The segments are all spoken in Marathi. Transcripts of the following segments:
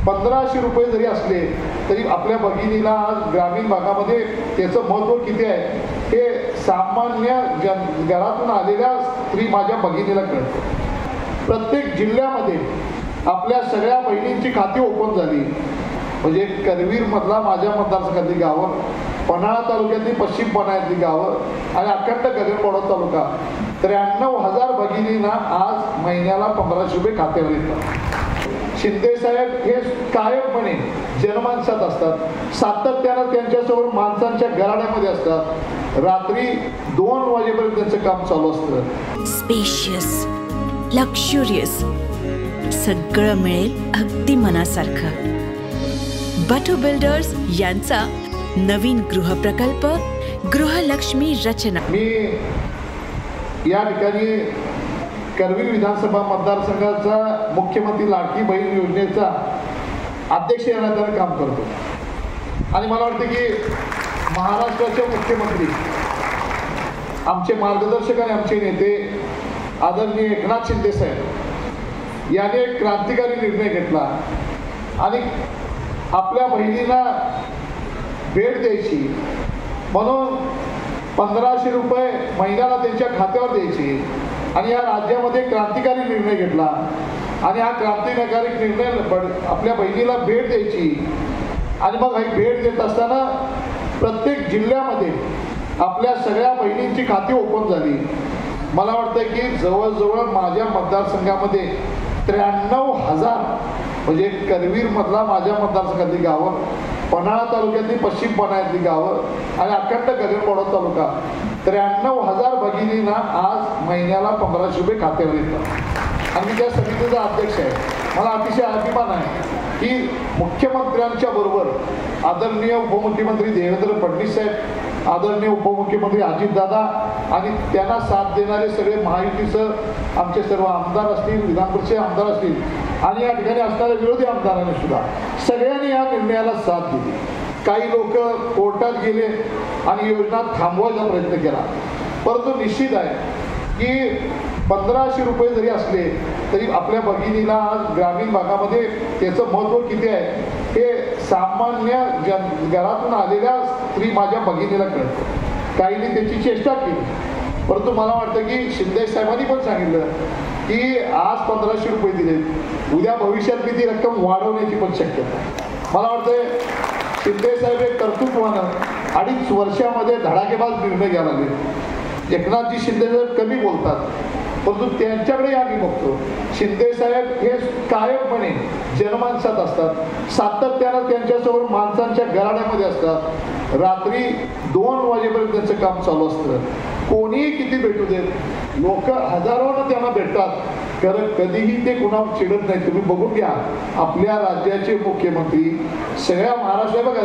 1500 रुपये जरी असले तरी आपल्या भगिनीला आज ग्रामीण भागामध्ये त्याचं महत्त्व किती आहे हे सामान्य घरातून आलेल्या स्त्री माझ्या भगिनीला कळतं। प्रत्येक जिल्ह्यामध्ये आपल्या सगळ्या बहिणींची खाती ओपन झाली। म्हणजे करवीरमधला माझ्या मतदारसंघातली गावं, पन्हाळा तालुक्यातली पश्चिम पन्हाळ्यातली गावं आणि अखंड गगनबावडा तालुका 93,000 भगिनींना आज महिन्याला 1500 रुपये खात्यावर येतात। शिंदे साहेब हे कायमपणे जनमानसात असतात, सातत्यानं त्यांच्यासमोर माणसांच्या घराण्यामध्ये असतात। रात्री 2 वाजेपर्यंत त्यांचं काम चालू असतं। स्पेशियस, लक्झुरियस, सगळं मिळेल अगदी मनासारखं। बटू बिल्डर्स यांचा नवीन गृहप्रकल्प गृहलक्ष्मी रचना। मी या ठिकाणी करवीर विधानसभा मतदारसंघाचा मुख्यमंत्री लाडकी बहीण योजनेचा अध्यक्ष या नात्याने काम करतो आणि मला वाटतं की महाराष्ट्राचे मुख्यमंत्री, आमचे मार्गदर्शक आणि आमचे नेते आदरणीय एकनाथ शिंदे साहेब याने एक क्रांतिकारी निर्णय घेतला आणि आपल्या बहिणींना भेट द्यायची म्हणून 1500 रुपये महिन्याला त्यांच्या खात्यावर द्यायची आणि या राज्यामध्ये क्रांतिकारी निर्णय घेतला आणि हा क्रांतिकारी निर्णय आपल्या बहिणीला भेट द्यायची आणि मग ही भेट देत असताना प्रत्येक जिल्ह्यामध्ये आपल्या सगळ्या बहिणींची खाती ओपन झाली। मला वाटतं की जवळजवळ माझ्या मतदारसंघामध्ये 93,000 म्हणजे करवीरमधला माझ्या मतदारसंघातली गावं, पन्हाळा तालुक्यातली पश्चिम पन्हाळ्यातली गावं आणि अखंड गगनबावडा तालुका 93,000 भगिनींना आज महिन्याला 1500 रुपये खात्यावर येतात आणि मी त्या समितीचा अध्यक्ष आहे। मला अतिशय अभिमान आहे की मुख्यमंत्र्यांच्या बरोबर आदरणीय उपमुख्यमंत्री देवेंद्र फडणवीस साहेब, आदरणीय उपमुख्यमंत्री अजितदादा आणि त्यांना साथ देणारे सगळे महायुतीचं आमचे सर्व आमदार असतील, विधान परिषद आमदार असतील आणि या ठिकाणी असणाऱ्या विरोधी आमदारांनी सुद्धा सगळ्यांनी या निर्णयाला साथ दिली। काही लोक कोर्टात गेले आणि योजना थांबवायचा प्रयत्न केला, परंतु निश्चित आहे की 1500 रुपये जरी असले तरी आपल्या भगिनीला आज ग्रामीण भागामध्ये त्याचं महत्त्व किती आहे हे सामान्य घरातून आलेल्या स्त्री माझ्या भगिनीला कळतं। काहींनी त्याची चेष्टा केली, परंतु मला वाटतं की शिंदे साहेबांनी पण सांगितलं की आज 1500 रुपये दिले, उद्या भविष्यात ती रक्कम वाढवण्याची पण शक्यता आहे। मला वाटतं शिंदे साहेब हे कर्तृत्वानं 2.5 वर्षामध्ये धडाकेबाज निर्णय घ्यायला लागले। एकनाथजी शिंदे साहेब कमी बोलतात, परंतु त्यांच्याकडे आम्ही बघतो शिंदे साहेब हे कायमपणे जनमानसात असतात, सातत्यानं त्यांच्यासमोर माणसांच्या घराण्यामध्ये असतात। रात्री 2 वाजेपर्यंत त्यांचं काम चालू असतं। कोणीही किती भेटू देत, लोक हजारोनं त्यांना भेटतात, कारण कधीही ते कुणावर चिडत नाही। तुम्ही बघून घ्या, आपल्या राज्याचे मुख्यमंत्री सगळ्या महाराष्ट्र बघा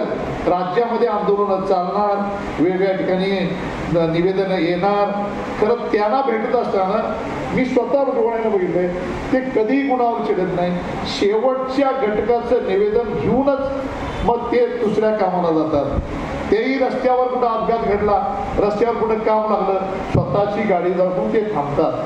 राज्यामध्ये आंदोलनं चालणार, वेगवेगळ्या ठिकाणी निवेदन येणार, खरं त्यांना भेटत असताना मी स्वतः डोळ्यानं बघितलंय ते कधीही कुणावर चिडत नाही। शेवटच्या घटकाचं निवेदन घेऊनच मग ते दुसऱ्या कामाला जातात। तेही रस्त्यावर कुठं अपघात घडला, रस्त्यावर कुठं काम लागलं, स्वतःची गाडी जाऊन ते थांबतात।